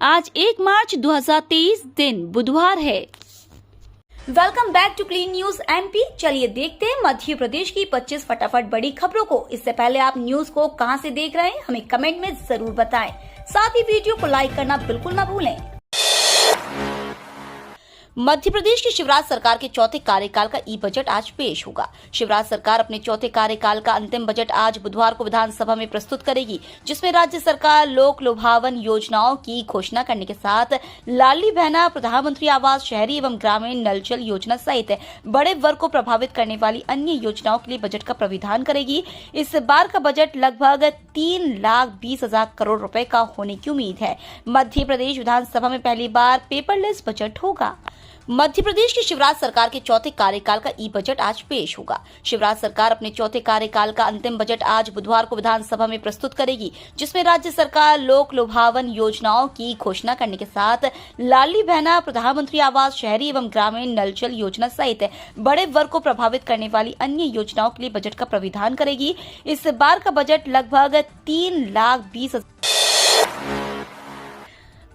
आज 1 मार्च 2023 दिन बुधवार है। Welcome back to clean news MP. चलिए देखते हैं मध्य प्रदेश की 25 फटाफट बड़ी खबरों को। इससे पहले आप न्यूज को कहां से देख रहे हैं हमें कमेंट में जरूर बताएं। साथ ही वीडियो को लाइक करना बिल्कुल ना भूलें। मध्य प्रदेश की शिवराज सरकार के चौथे कार्यकाल का ई बजट आज पेश होगा। शिवराज सरकार अपने चौथे कार्यकाल का अंतिम बजट आज बुधवार को विधानसभा में प्रस्तुत करेगी, जिसमें राज्य सरकार लोक लुभावन योजनाओं की घोषणा करने के साथ लाडली बहना, प्रधानमंत्री आवास, शहरी एवं ग्रामीण नल जल योजना सहित बड़े वर्ग को प्रभावित करने वाली अन्य योजनाओं के लिए बजट का प्राविधान करेगी। इस बार का बजट लगभग 3,20,000 करोड़ रुपए का होने की उम्मीद है। मध्य प्रदेश विधानसभा में पहली बार पेपरलेस बजट होगा। मध्य प्रदेश की शिवराज सरकार के चौथे कार्यकाल का ई बजट आज पेश होगा। शिवराज सरकार अपने चौथे कार्यकाल का अंतिम बजट आज बुधवार को विधानसभा में प्रस्तुत करेगी, जिसमें राज्य सरकार लोक लुभावन योजनाओं की घोषणा करने के साथ लाडली बहना, प्रधानमंत्री आवास, शहरी एवं ग्रामीण नल जल योजना सहित बड़े वर्ग को प्रभावित करने वाली अन्य योजनाओं के लिए बजट का प्राविधान करेगी। इस बार का बजट लगभग 3,20,000।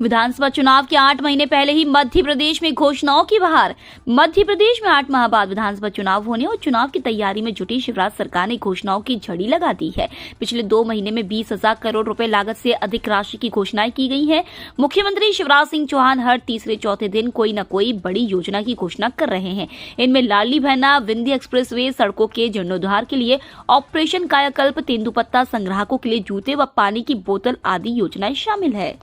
विधानसभा चुनाव के 8 महीने पहले ही मध्य प्रदेश में घोषणाओं की बहार। मध्य प्रदेश में 8 माह बाद विधानसभा चुनाव होने और चुनाव की तैयारी में जुटी शिवराज सरकार ने घोषणाओं की झड़ी लगा दी है। पिछले 2 महीने में 20,000 करोड़ रुपए लागत से अधिक राशि की घोषणाएं की गई है। मुख्यमंत्री शिवराज सिंह चौहान हर तीसरे चौथे दिन कोई न कोई बड़ी योजना की घोषणा कर रहे हैं। इनमें लाडली बहना, विंध्य एक्सप्रेस वे, सड़कों के जीर्णोद्धार के लिए ऑपरेशन कायाकल्प, तेंदुपत्ता संग्राहकों के लिए जूते व पानी की बोतल आदि योजनाएं शामिल है।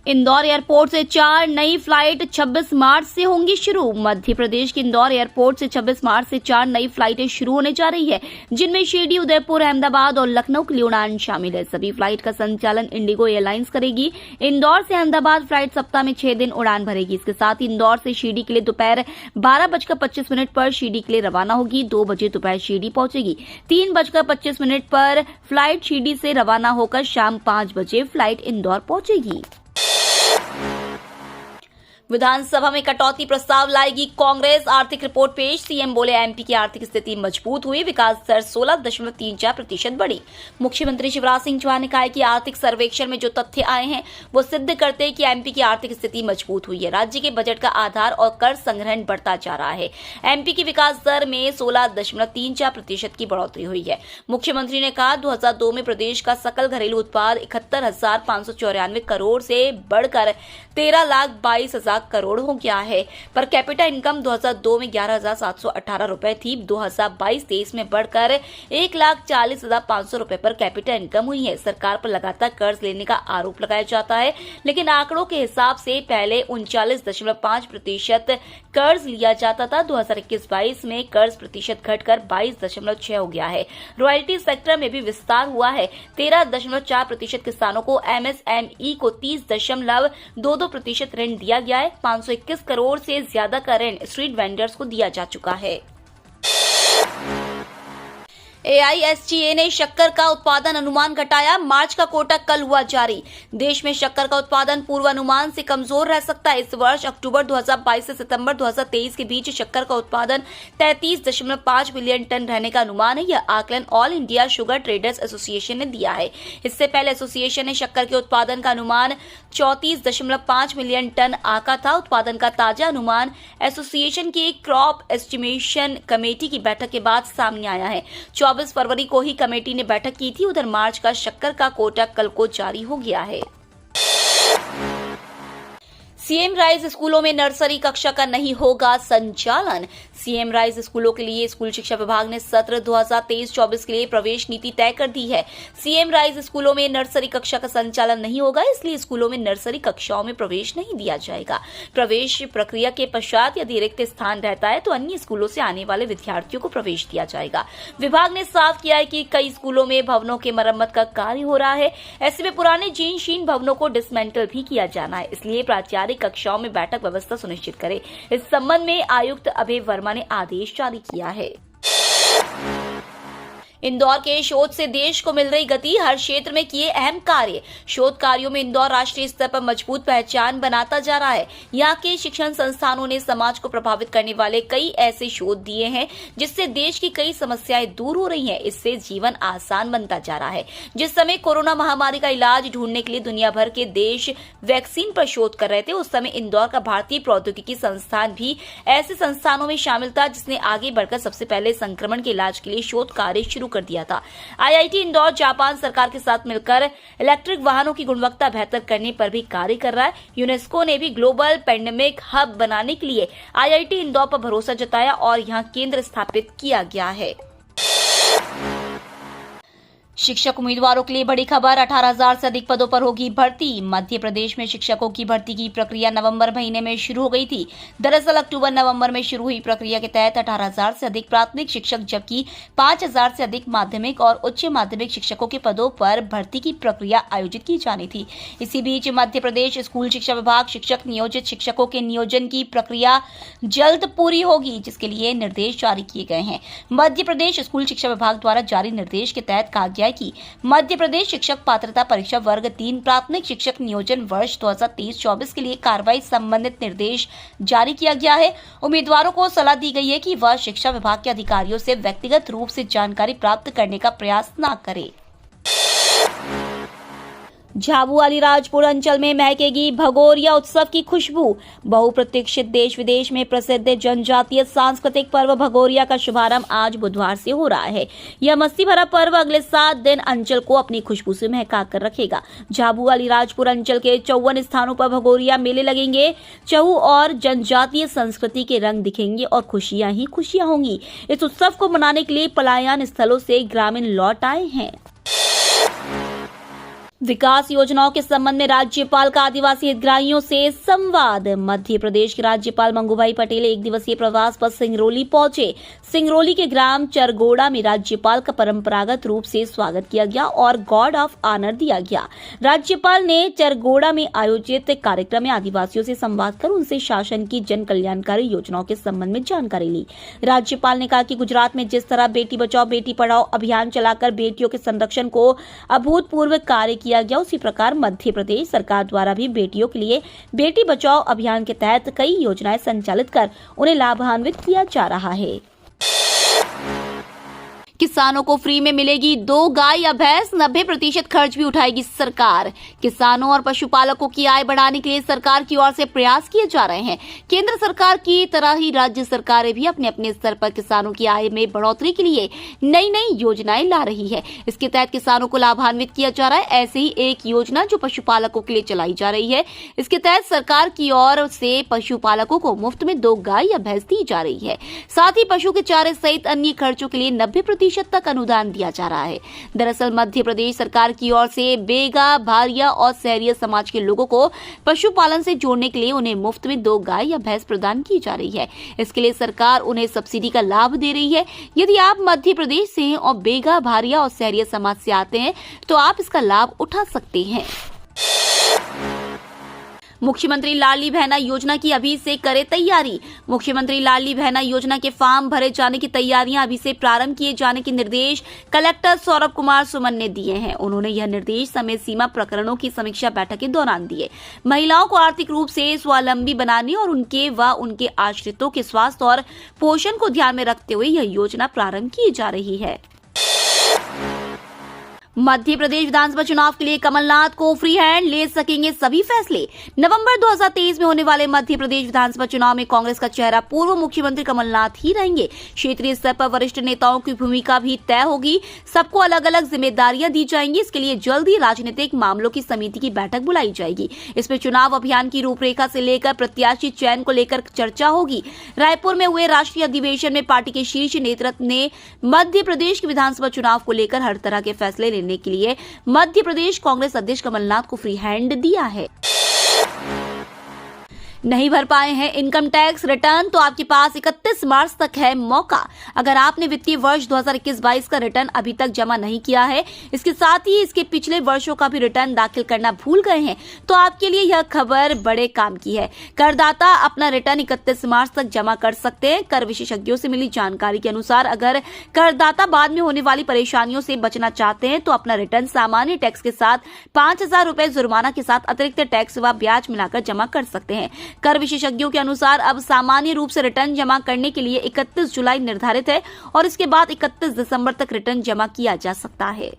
इंदौर एयरपोर्ट से 4 नई फ्लाइट 26 मार्च से होंगी शुरू। मध्य प्रदेश के इंदौर एयरपोर्ट से 26 मार्च से 4 नई फ्लाइटें शुरू होने जा रही है, जिनमें शिरडी, उदयपुर, अहमदाबाद और लखनऊ के लिए उड़ान शामिल है। सभी फ्लाइट का संचालन इंडिगो एयरलाइंस करेगी। इंदौर से अहमदाबाद फ्लाइट सप्ताह में 6 दिन उड़ान भरेगी। इसके साथ ही इंदौर से शिरडी के लिए दोपहर 12:25 पर शिरडी के लिए रवाना होगी। 2 बजे दोपहर शिरडी पहुंचेगी। 3:25 पर फ्लाइट शिरडी से रवाना होकर शाम 5 बजे फ्लाइट इंदौर पहुंचेगी। विधानसभा में कटौती प्रस्ताव लाएगी कांग्रेस। आर्थिक रिपोर्ट पेश। सीएम बोले एमपी की आर्थिक स्थिति मजबूत हुई, विकास दर 16.34% बढ़ी। मुख्यमंत्री शिवराज सिंह चौहान ने कहा है कि आर्थिक सर्वेक्षण में जो तथ्य आए हैं वो सिद्ध करते हैं कि एमपी की आर्थिक स्थिति मजबूत हुई है। राज्य के बजट का आधार और कर संग्रहण बढ़ता जा रहा है। एमपी की विकास दर में 16.34% की बढ़ोतरी हुई है। मुख्यमंत्री ने कहा 2002 में प्रदेश का सकल घरेलू उत्पाद 71,594 करोड़ से बढ़कर 13,22,000 करोड़ हो गया है। पर कैपिटा इनकम 2002 में 11,718 रुपए थी। 2022-23 में बढ़कर 1,40,500 रुपए पर कैपिटा इनकम हुई है। सरकार पर लगातार कर्ज लेने का आरोप लगाया जाता है, लेकिन आंकड़ों के हिसाब से पहले 39.5% कर्ज लिया जाता था। 2021-22 में कर्ज प्रतिशत घटकर 22.6 हो गया है। रॉयल्टी सेक्टर में भी विस्तार हुआ है। 13.4% किसानों को, एमएसएमई को 30.22% ऋण दिया गया है। 521 करोड़ से ज्यादा का ऋण स्ट्रीट वेंडर्स को दिया जा चुका है। AISTA ने शक्कर का उत्पादन अनुमान घटाया। मार्च का कोटा कल हुआ जारी। देश में शक्कर का उत्पादन पूर्वानुमान से कमजोर रह सकता है। इस वर्ष अक्टूबर 2022 से सितंबर 2023 के बीच शक्कर का उत्पादन 33.5 मिलियन टन रहने का अनुमान है। यह आकलन all India sugar traders association ने दिया है। इससे पहले एसोसिएशन ने शक्कर के उत्पादन का अनुमान 34.5 मिलियन टन आका था। उत्पादन का ताजा अनुमान एसोसिएशन की क्रॉप एस्टिमेशन कमेटी की बैठक के बाद सामने आया है। 24 फरवरी को ही कमेटी ने बैठक की थी। उधर मार्च का शक्कर का कोटा कल को जारी हो गया है। सीएम राइज स्कूलों में नर्सरी कक्षा का नहीं होगा संचालन। सीएम राइज स्कूलों के लिए स्कूल शिक्षा विभाग ने सत्र 2023-24 के लिए प्रवेश नीति तय कर दी है। सीएम राइज स्कूलों में नर्सरी कक्षा का संचालन नहीं होगा, इसलिए स्कूलों में नर्सरी कक्षाओं में प्रवेश नहीं दिया जाएगा। प्रवेश प्रक्रिया के पश्चात यदि रिक्त स्थान रहता है तो अन्य स्कूलों से आने वाले विद्यार्थियों को प्रवेश दिया जाएगा। विभाग ने साफ किया है कि कई स्कूलों में भवनों के मरम्मत का कार्य हो रहा है। ऐसे में पुराने जीर्ण शीर्ण भवनों को डिसमेंटल भी किया जाना है, इसलिए प्राचार्य कक्षाओं में बैठक व्यवस्था सुनिश्चित करे। इस संबंध में आयुक्त अभय वर्मा ने आदेश जारी किया है। इंदौर के शोध से देश को मिल रही गति, हर क्षेत्र में किए अहम कार्य। शोध कार्यों में इंदौर राष्ट्रीय स्तर पर मजबूत पहचान बनाता जा रहा है। यहाँ के शिक्षण संस्थानों ने समाज को प्रभावित करने वाले कई ऐसे शोध दिए हैं जिससे देश की कई समस्याएं दूर हो रही हैं। इससे जीवन आसान बनता जा रहा है। जिस समय कोरोना महामारी का इलाज ढूंढने के लिए दुनिया भर के देश वैक्सीन पर शोध कर रहे थे, उस समय इंदौर का भारतीय प्रौद्योगिकी संस्थान भी ऐसे संस्थानों में शामिल था जिसने आगे बढ़कर सबसे पहले संक्रमण के इलाज के लिए शोध कार्य शुरू कर दिया था। IIT इंदौर जापान सरकार के साथ मिलकर इलेक्ट्रिक वाहनों की गुणवत्ता बेहतर करने पर भी कार्य कर रहा है। यूनेस्को ने भी ग्लोबल पैंडेमिक हब बनाने के लिए IIT इंदौर पर भरोसा जताया और यहां केंद्र स्थापित किया गया है। शिक्षक उम्मीदवारों के लिए बड़ी खबर, 18,000 से अधिक पदों पर होगी भर्ती। मध्य प्रदेश में शिक्षकों की भर्ती की प्रक्रिया नवंबर महीने में शुरू हो गई थी। दरअसल अक्टूबर-नवंबर में शुरू हुई प्रक्रिया के तहत 18,000 से अधिक प्राथमिक शिक्षक जबकि 5,000 से अधिक माध्यमिक और उच्च माध्यमिक शिक्षकों के पदों पर भर्ती की प्रक्रिया आयोजित की जानी थी। इसी बीच मध्य प्रदेश स्कूल शिक्षा विभाग शिक्षक नियोजित शिक्षकों के नियोजन की प्रक्रिया जल्द पूरी होगी, जिसके लिए निर्देश जारी किए गए हैं। मध्य प्रदेश स्कूल शिक्षा विभाग द्वारा जारी निर्देश के तहत कहा गया कि मध्य प्रदेश शिक्षक पात्रता परीक्षा वर्ग 3 प्राथमिक शिक्षक नियोजन वर्ष 2023-24 के लिए कार्रवाई संबंधित निर्देश जारी किया गया है। उम्मीदवारों को सलाह दी गई है कि वह शिक्षा विभाग के अधिकारियों से व्यक्तिगत रूप से जानकारी प्राप्त करने का प्रयास न करें। झाबुआ अलीराजपुर अंचल में महकेगी भगोरिया उत्सव की खुशबू। बहुप्रतीक्षित देश विदेश में प्रसिद्ध जनजातीय सांस्कृतिक पर्व भगोरिया का शुभारंभ आज बुधवार से हो रहा है। यह मस्ती भरा पर्व अगले 7 दिन अंचल को अपनी खुशबू से महका कर रखेगा। झाबुआ अलीराजपुर अंचल के 54 स्थानों पर भगोरिया मेले लगेंगे। चहु और जनजातीय संस्कृति के रंग दिखेंगे और खुशियां ही खुशियां होंगी। इस उत्सव को मनाने के लिए पलायन स्थलों से ग्रामीण लौट आए हैं। विकास योजनाओं के संबंध में राज्यपाल का आदिवासी हितग्राहियों से संवाद। मध्य प्रदेश के राज्यपाल मंगूभाई पटेल एक दिवसीय प्रवास पर सिंगरौली पहुंचे। सिंगरौली के ग्राम चरगोड़ा में राज्यपाल का परंपरागत रूप से स्वागत किया गया और गॉर्ड ऑफ ऑनर दिया गया। राज्यपाल ने चरगोड़ा में आयोजित कार्यक्रम में आदिवासियों से संवाद कर उनसे शासन की जन कल्याणकारी योजनाओं के संबंध में जानकारी ली। राज्यपाल ने कहा कि गुजरात में जिस तरह बेटी बचाओ बेटी पढ़ाओ अभियान चलाकर बेटियों के संरक्षण को अभूतपूर्व कार्य किया गया, उसी प्रकार मध्य प्रदेश सरकार द्वारा भी बेटियों के लिए बेटी बचाओ अभियान के तहत कई योजनाएं संचालित कर उन्हें लाभान्वित किया जा रहा है। किसानों को फ्री में मिलेगी 2 गाय या भैंस, 90% खर्च भी उठाएगी सरकार। किसानों और पशुपालकों की आय बढ़ाने के लिए सरकार की ओर से प्रयास किए जा रहे हैं। केंद्र सरकार की तरह ही राज्य सरकारें भी अपने अपने स्तर पर किसानों की आय में बढ़ोतरी के लिए नई नई योजनाएं ला रही है। इसके तहत किसानों को लाभान्वित किया जा रहा है। ऐसे ही एक योजना जो पशुपालकों के लिए चलाई जा रही है, इसके तहत सरकार की ओर से पशुपालकों को मुफ्त में 2 गाय या भैंस दी जा रही है। साथ ही पशु के चारे सहित अन्य खर्चों के लिए 90% तक अनुदान दिया जा रहा है। दरअसल मध्य प्रदेश सरकार की ओर से बेगा, भारिया और सहरिया समाज के लोगों को पशुपालन से जोड़ने के लिए उन्हें मुफ्त में 2 गाय या भैंस प्रदान की जा रही है। इसके लिए सरकार उन्हें सब्सिडी का लाभ दे रही है। यदि आप मध्य प्रदेश से हैं और बेगा, भारिया और सहरिया समाज से आते हैं तो आप इसका लाभ उठा सकते हैं। मुख्यमंत्री लाडली बहना योजना की अभी से करे तैयारी। मुख्यमंत्री लाडली बहना योजना के फॉर्म भरे जाने की तैयारियां अभी से प्रारंभ किए जाने के निर्देश कलेक्टर सौरभ कुमार सुमन ने दिए हैं। उन्होंने यह निर्देश समय सीमा प्रकरणों की समीक्षा बैठक के दौरान दिए। महिलाओं को आर्थिक रूप से स्वावलंबी बनाने और उनके आश्रितों के स्वास्थ्य और पोषण को ध्यान में रखते हुए यह योजना प्रारंभ की जा रही है। मध्य प्रदेश विधानसभा चुनाव के लिए कमलनाथ को फ्री हैंड, ले सकेंगे सभी फैसले। नवंबर 2023 में होने वाले मध्य प्रदेश विधानसभा चुनाव में कांग्रेस का चेहरा पूर्व मुख्यमंत्री कमलनाथ ही रहेंगे। क्षेत्रीय स्तर पर वरिष्ठ नेताओं की भूमिका भी तय होगी। सबको अलग अलग जिम्मेदारियां दी जाएंगी। इसके लिए जल्द ही राजनीतिक मामलों की समिति की बैठक बुलाई जाएगी। इसमें चुनाव अभियान की रूपरेखा से लेकर प्रत्याशी चयन को लेकर चर्चा होगी। रायपुर में हुए राष्ट्रीय अधिवेशन में पार्टी के शीर्ष नेतृत्व ने मध्य प्रदेश के विधानसभा चुनाव को लेकर हर तरह के फैसले लेने के लिए मध्य प्रदेश कांग्रेस अध्यक्ष कमलनाथ को फ्री हैंड दिया है। नहीं भर पाए हैं इनकम टैक्स रिटर्न तो आपके पास 31 मार्च तक है मौका। अगर आपने वित्तीय वर्ष 2021-22 का रिटर्न अभी तक जमा नहीं किया है, इसके साथ ही इसके पिछले वर्षों का भी रिटर्न दाखिल करना भूल गए हैं, तो आपके लिए यह खबर बड़े काम की है। करदाता अपना रिटर्न 31 मार्च तक जमा कर सकते हैं। कर विशेषज्ञों से मिली जानकारी के अनुसार अगर करदाता बाद में होने वाली परेशानियों से बचना चाहते हैं तो अपना रिटर्न सामान्य टैक्स के साथ 5,000 रुपए जुर्माना के साथ अतिरिक्त टैक्स व ब्याज मिलाकर जमा कर सकते हैं। कर विशेषज्ञों के अनुसार अब सामान्य रूप से रिटर्न जमा करने के लिए 31 जुलाई निर्धारित है और इसके बाद 31 दिसंबर तक रिटर्न जमा किया जा सकता है।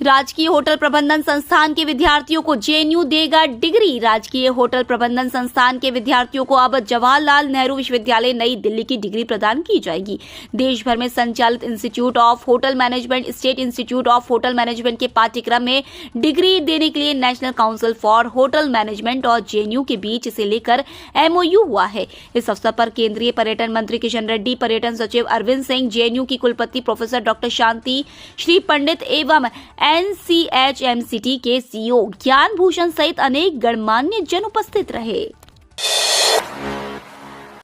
राजकीय होटल प्रबंधन संस्थान के विद्यार्थियों को जेएनयू देगा डिग्री। राजकीय होटल प्रबंधन संस्थान के विद्यार्थियों को अब जवाहरलाल नेहरू विश्वविद्यालय नई दिल्ली की डिग्री प्रदान की जाएगी। देश भर में संचालित institute of hotel management, state institute of hotel management के पाठ्यक्रम में डिग्री देने के लिए national council for hotel management और जेएनयू के बीच इसे लेकर एमओयू हुआ है। इस अवसर पर केंद्रीय पर्यटन मंत्री किशन रेड्डी, पर्यटन सचिव अरविंद सिंह, जेएनयू की कुलपति प्रोफेसर डॉक्टर शांति श्री पंडित एवं एनसीएचएमसीटी के सीईओ ज्ञान भूषण सहित अनेक गणमान्य जन उपस्थित रहे।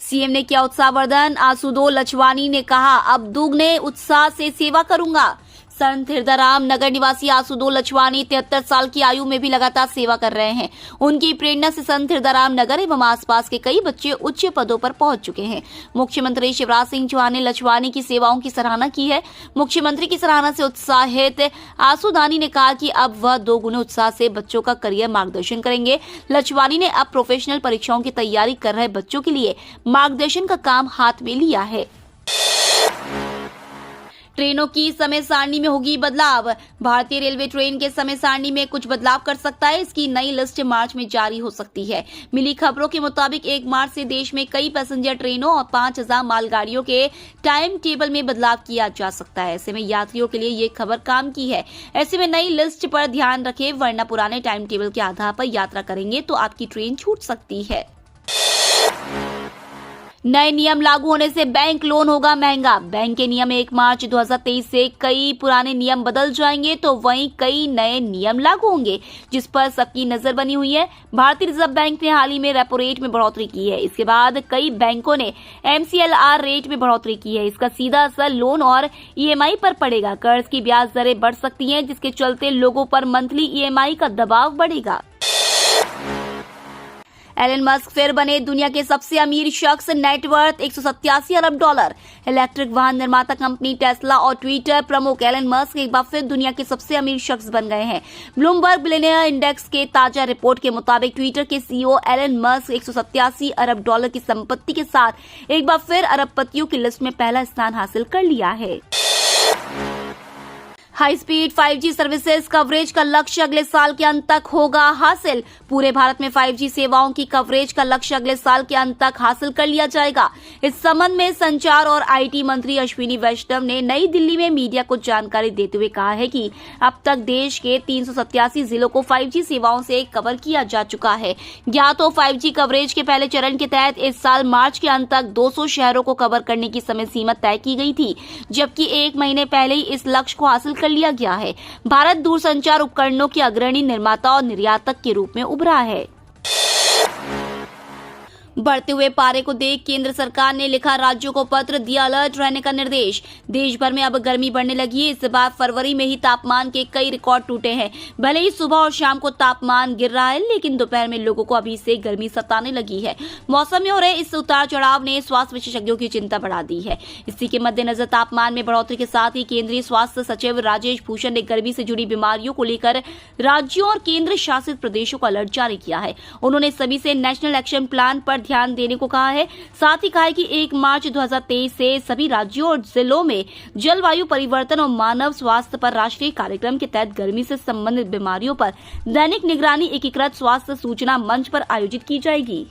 सीएम ने किया उत्साहवर्धन। आसुदो लछवानी ने कहा, अब दुगने उत्साह से सेवा करूंगा। संत हृदयराम नगर निवासी आसुदो लछवानी 73 साल की आयु में भी लगातार सेवा कर रहे हैं। उनकी प्रेरणा से संत हृदयराम नगर एवं आसपास के कई बच्चे उच्च पदों पर पहुंच चुके हैं। मुख्यमंत्री शिवराज सिंह चौहान ने लछवानी की सेवाओं की सराहना की है। मुख्यमंत्री की सराहना से उत्साहित आसुदानी ने कहा कि अब वह दोगुने उत्साह से बच्चों का करियर मार्गदर्शन करेंगे। लछवानी ने अब प्रोफेशनल परीक्षाओं की तैयारी कर रहे बच्चों के लिए मार्गदर्शन का काम हाथ में लिया है। ट्रेनों की समय सारणी में होगी बदलाव। भारतीय रेलवे ट्रेन के समय सारणी में कुछ बदलाव कर सकता है। इसकी नई लिस्ट मार्च में जारी हो सकती है। मिली खबरों के मुताबिक 1 मार्च से देश में कई पैसेंजर ट्रेनों और 5,000 मालगाड़ियों के टाइम टेबल में बदलाव किया जा सकता है। ऐसे में यात्रियों के लिए ये खबर काम की है। ऐसे में नई लिस्ट पर ध्यान रखें, वरना पुराने टाइम टेबल के आधार पर यात्रा करेंगे तो आपकी ट्रेन छूट सकती है। नए नियम लागू होने से बैंक लोन होगा महंगा। बैंक के नियम 1 मार्च 2023 से कई पुराने नियम बदल जाएंगे तो वहीं कई नए नियम लागू होंगे, जिस पर सबकी नजर बनी हुई है। भारतीय रिजर्व बैंक ने हाल ही में रेपो रेट में बढ़ोतरी की है। इसके बाद कई बैंकों ने MCLR रेट में बढ़ोतरी की है। इसका सीधा असर लोन और EMI पर पड़ेगा। कर्ज की ब्याज दरें बढ़ सकती हैं, जिसके चलते लोगों पर मंथली EMI का दबाव बढ़ेगा। एलन मस्क फिर बने दुनिया के सबसे अमीर शख्स, नेटवर्थ $187 अरब। इलेक्ट्रिक वाहन निर्माता कंपनी टेस्ला और ट्विटर प्रमुख एलन मस्क एक बार फिर दुनिया के सबसे अमीर शख्स बन गए हैं। ब्लूमबर्ग बिलियनियर इंडेक्स के ताजा रिपोर्ट के मुताबिक ट्विटर के CEO एलन मस्क $187 अरब की संपत्ति के साथ एक बार फिर अरबपतियों की लिस्ट में पहला स्थान हासिल कर लिया है। High speed 5G services coverage का लक्ष्य अगले साल के अंत तक होगा हासिल। पूरे भारत में 5G सेवाओं की कवरेज का लक्ष्य अगले साल के अंत तक हासिल कर लिया जाएगा। इस संबंध में संचार और IT मंत्री अश्विनी वैष्णव ने नई दिल्ली में मीडिया को जानकारी देते हुए कहा है कि अब तक देश के 387 जिलों को 5G सेवाओं से कवर किया जा चुका है। ज्ञात हो 5G कवरेज के पहले चरण के तहत इस साल मार्च के अंत तक 200 शहरों को कवर करने की समय सीमा तय की गई थी, जबकि 1 महीने पहले ही इस लक्ष्य को हासिल कर लिया गया है। भारत दूरसंचार उपकरणों के अग्रणी निर्माता और निर्यातक के रूप में उभरा है। बढ़ते हुए पारे को देख केंद्र सरकार ने लिखा राज्यों को पत्र, दिया अलर्ट रहने का निर्देश। देश भर में अब गर्मी बढ़ने लगी है। इस बार फरवरी में ही तापमान के कई रिकॉर्ड टूटे हैं। भले ही सुबह और शाम को तापमान गिर रहा है, लेकिन दोपहर में लोगों को अभी से गर्मी सताने लगी है। मौसम में हो रहे इस उतार चढ़ाव ने स्वास्थ्य विशेषज्ञों की चिंता बढ़ा दी है। इसी के मद्देनजर तापमान में बढ़ोतरी के साथ ही केंद्रीय स्वास्थ्य सचिव राजेश भूषण ने गर्मी से जुड़ी बीमारियों को लेकर राज्यों और केंद्र शासित प्रदेशों को अलर्ट जारी किया है। उन्होंने सभी से नेशनल एक्शन प्लान पर ध्यान देने को कहा है। साथ ही कहा है कि 1 मार्च 2023 से सभी राज्यों और जिलों में जलवायु परिवर्तन और मानव स्वास्थ्य पर राष्ट्रीय कार्यक्रम के तहत गर्मी से संबंधित बीमारियों पर दैनिक निगरानी एकीकृत स्वास्थ्य सूचना मंच पर आयोजित की जाएगी।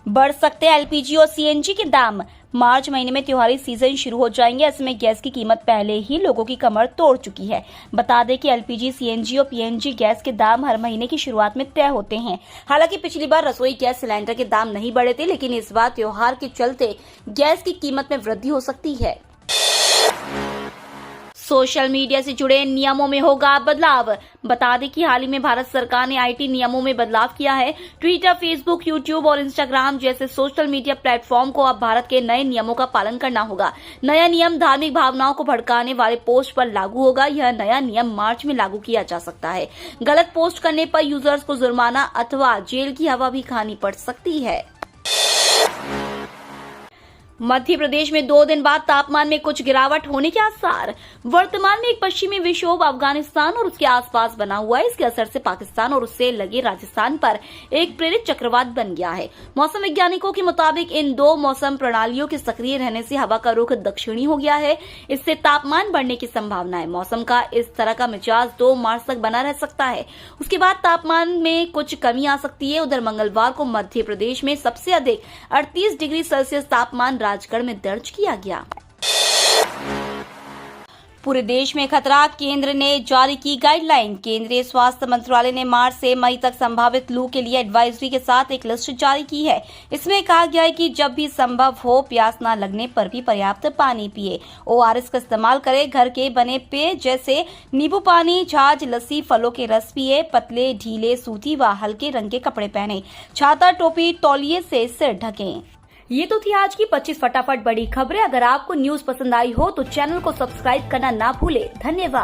बढ़ सकते LPG और CNG के दाम। मार्च महीने में त्योहारी सीजन शुरू हो जाएंगे। ऐसे में गैस की कीमत पहले ही लोगों की कमर तोड़ चुकी है। बता दें कि LPG, CNG और PNG गैस के दाम हर महीने की शुरुआत में तय होते हैं। हालांकि पिछली बार रसोई गैस सिलेंडर के दाम नहीं बढ़े थे, लेकिन इस बार त्योहार के चलते गैस की कीमत में वृद्धि हो सकती है। सोशल मीडिया से जुड़े नियमों में होगा बदलाव। बता दें कि हाल ही में भारत सरकार ने आईटी नियमों में बदलाव किया है। ट्विटर, फेसबुक, यूट्यूब और इंस्टाग्राम जैसे सोशल मीडिया प्लेटफॉर्म को अब भारत के नए नियमों का पालन करना होगा। नया नियम धार्मिक भावनाओं को भड़काने वाले पोस्ट पर लागू होगा। यह नया नियम मार्च में लागू किया जा सकता है। गलत पोस्ट करने पर यूजर्स को जुर्माना अथवा जेल की हवा भी खानी पड़ सकती है। मध्य प्रदेश में 2 दिन बाद तापमान में कुछ गिरावट होने के आसार। वर्तमान में एक पश्चिमी विक्षोभ अफगानिस्तान और उसके आसपास बना हुआ है। इसके असर से पाकिस्तान और उससे लगे राजस्थान पर एक प्रेरित चक्रवात बन गया है। मौसम वैज्ञानिकों के मुताबिक इन 2 मौसम प्रणालियों के सक्रिय रहने से हवा का रुख दक्षिणी हो गया है। इससे तापमान बढ़ने की संभावना है। मौसम का इस तरह का मिजाज 2 मार्च तक बना रह सकता है। उसके बाद तापमान में कुछ कमी आ सकती है। उधर मंगलवार को मध्य प्रदेश में सबसे अधिक 38 डिग्री सेल्सियस तापमान राजगढ़ में दर्ज किया गया। पूरे देश में खतरा, केंद्र ने जारी की गाइडलाइन। केंद्रीय स्वास्थ्य मंत्रालय ने मार्च से मई तक संभावित लू के लिए एडवाइजरी के साथ एक लिस्ट जारी की है। इसमें कहा गया है कि जब भी संभव हो प्यास न लगने पर भी पर्याप्त पानी पिए। ORS का इस्तेमाल करें। घर के बने पेय जैसे नींबू पानी, छाछ, लस्सी, फलों के रस पिए। पतले, ढीले, सूती व हल्के रंग के कपड़े पहने। छाता, टोपी, तौलिए से सिर ढकें। ये तो थी आज की 25 फटाफट बड़ी खबरें। अगर आपको न्यूज पसंद आई हो तो चैनल को सब्सक्राइब करना ना भूले। धन्यवाद।